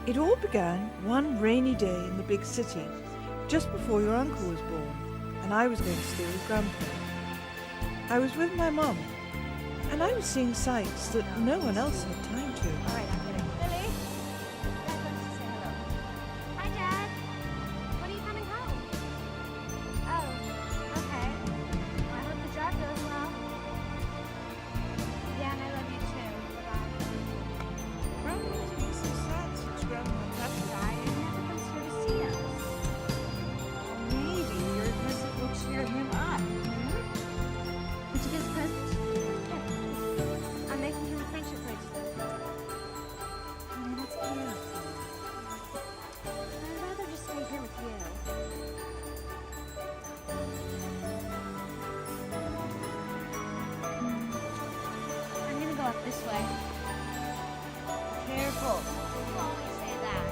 It all began one rainy day in the big city, just before your uncle was born, and I was going to stay with Grandpa. I was with my mum, and I was seeing sights that no one else had time to. All right, I'm getting Lily. Dad wants to say hello. Hi, Dad. When are you coming home? Oh, okay. Well, I hope the job goes well. Yeah, and I love you too. Bye-bye. Grandpa's been so sad since Grandma passed away. Bye. He never comes here to see us. Maybe your visit will cheer him up. Did you get his present? Yeah. I'm making him a friendship bracelet. Honey, that's beautiful. I'd rather just stay here with you. I'm gonna go up this way. Careful. You always say that.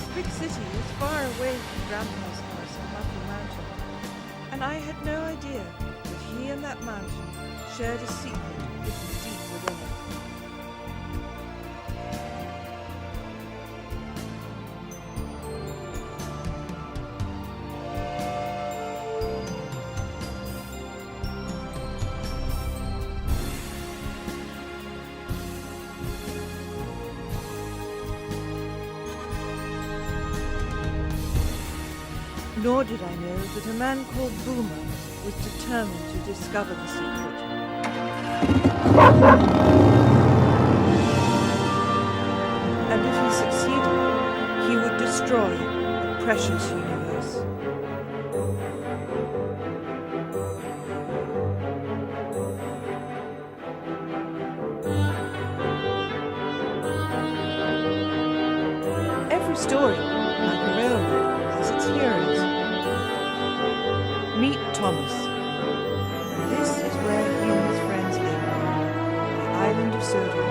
The big city was far away from Grandpa's house on Muffle Mountain, and I had no idea that he and that mountain shared a secret hidden deep within it. Nor did I know that a man called Boomer was determined to discover the secret. And if he succeeded, he would destroy the precious universe. Every story, like a railroad, has its heroes. Meet Thomas. This is where he and his friends live, the island of Sodor.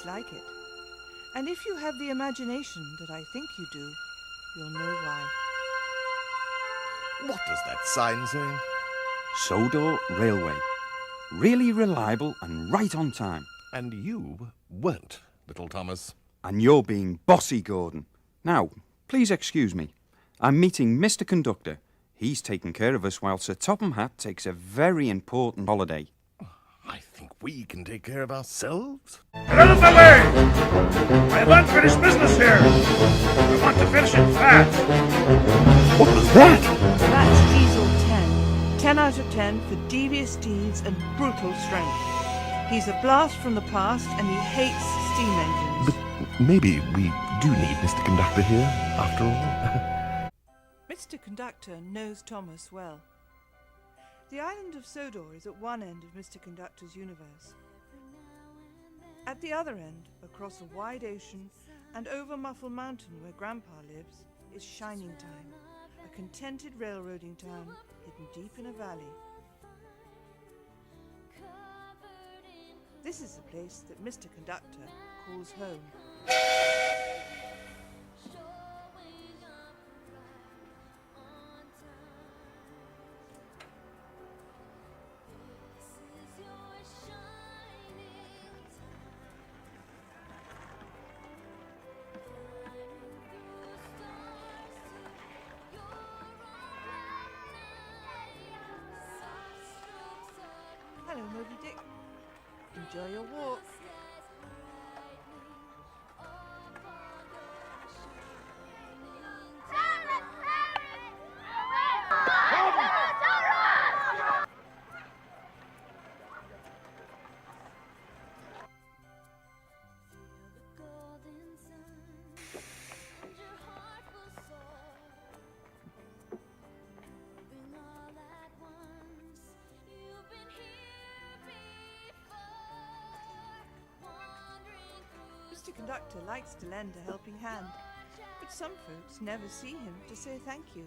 Like it. And if you have the imagination that I think you do, you'll know why. What does that sign say? Sodor Railway. Really reliable and right on time. And you weren't, little Thomas. And you're being bossy, Gordon. Now, please excuse me. I'm meeting Mr. Conductor. He's taking care of us while Sir Topham Hatt takes a very important holiday. I think we can take care of ourselves. Get out of my way! I have unfinished business here. I want to finish it fast. What was that? That's Diesel 10. 10 out of 10 for devious deeds and brutal strength. He's a blast from the past and he hates steam engines. But maybe we do need Mr. Conductor here, after all. Mr. Conductor knows Thomas well. The island of Sodor is at one end of Mr. Conductor's universe. At the other end, across a wide ocean and over Muffle Mountain where Grandpa lives, is Shining Time, a contented railroading town hidden deep in a valley. This is the place that Mr. Conductor calls home. Enjoy your walk. Mr. Conductor likes to lend a helping hand, but some folks never see him to say thank you.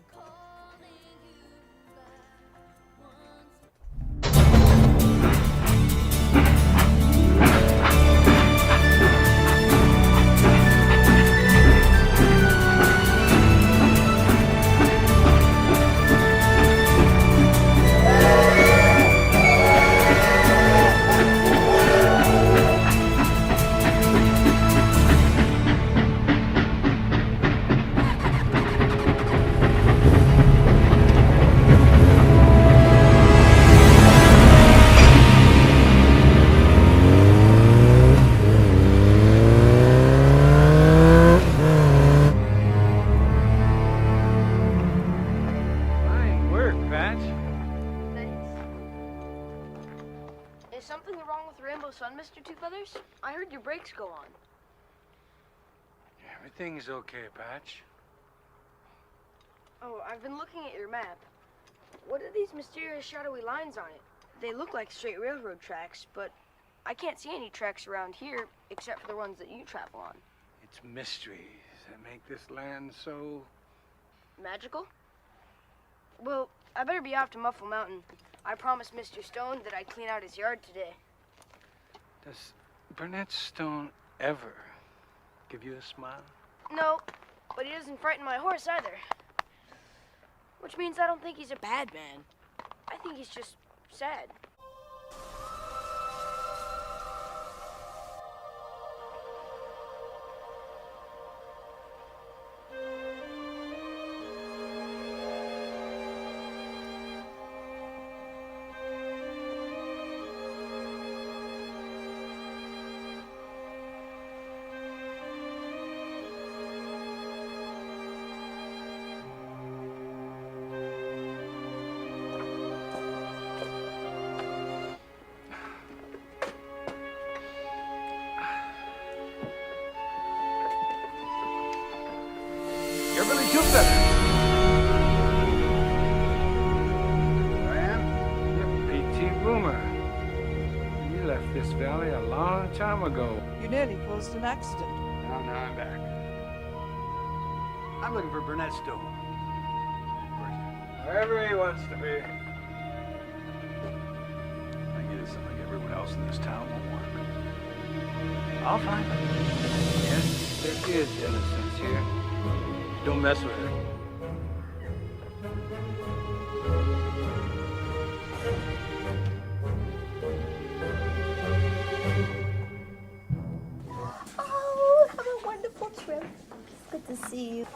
Fine work, Patch. Thanks. Is something wrong with Rainbow Sun, Mr. Two Feathers? I heard your brakes go on. Everything's okay, Patch. Oh, I've been looking at your map. What are these mysterious shadowy lines on it? They look like straight railroad tracks, but I can't see any tracks around here except for the ones that you travel on. It's mysteries that make this land so... Magical? Well, I better be off to Muffle Mountain. I promised Mr. Stone that I'd clean out his yard today. Does Burnett Stone ever give you a smile? No, but he doesn't frighten my horse either. Which means I don't think he's a bad man. I think he's just sad. You're Billy Two-Feathers. I am? You're P.T. Boomer. You left this valley a long time ago. You nearly caused an accident. Now I'm back. I'm looking for Burnett Stone. Wherever he wants to be. I get it, something like everyone else in this town won't work. I'll find him. Yes, there is innocence here. Don't mess with her. Oh, have a wonderful trip. Good to see you.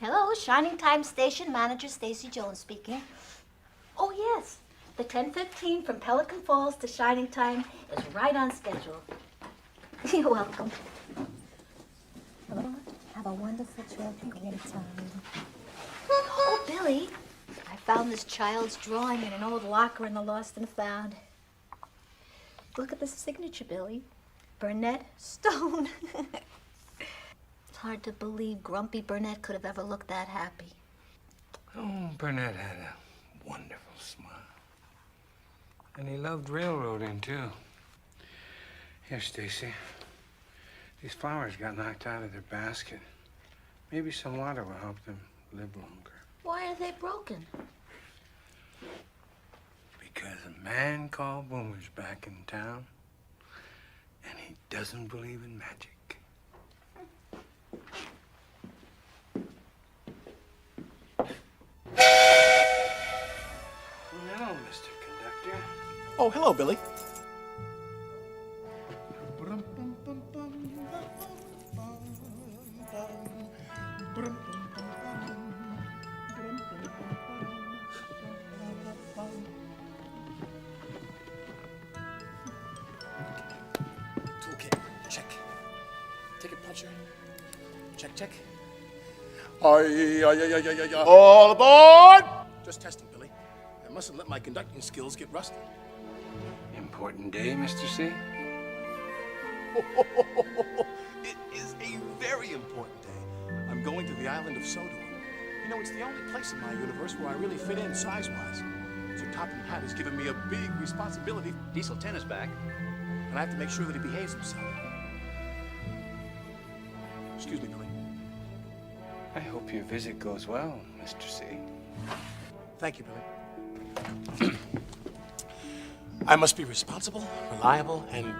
Hello, Shining Time Station Manager Stacy Jones speaking. Oh, yes. The 10:15 from Pelican Falls to Shining Time is right on schedule. You're welcome. Hello. Have a wonderful trip. Great time. Oh, Billy. I found this child's drawing in an old locker in the Lost and Found. Look at the signature, Billy. Burnett Stone. It's hard to believe Grumpy Burnett could have ever looked that happy. Oh, Burnett had a wonderful smile. And he loved railroading, too. Here, Stacy. These flowers got knocked out of their basket. Maybe some water will help them live longer. Why are they broken? Because a man called Boomer's back in town, and he doesn't believe in magic. Hello, Mr. Conductor. Oh, hello, Billy. Check, check. All aboard! Just testing, Billy. I mustn't let my conducting skills get rusty. Important day, Mr. C? It is a very important day. I'm going to the island of Sodor. You know, it's the only place in my universe where I really fit in size-wise. So Topham Hatt has given me a big responsibility. Diesel 10 is back. And I have to make sure that he behaves himself. Excuse me, Billy. I hope your visit goes well, Mr. C. Thank you, Billy. I must be responsible, reliable, and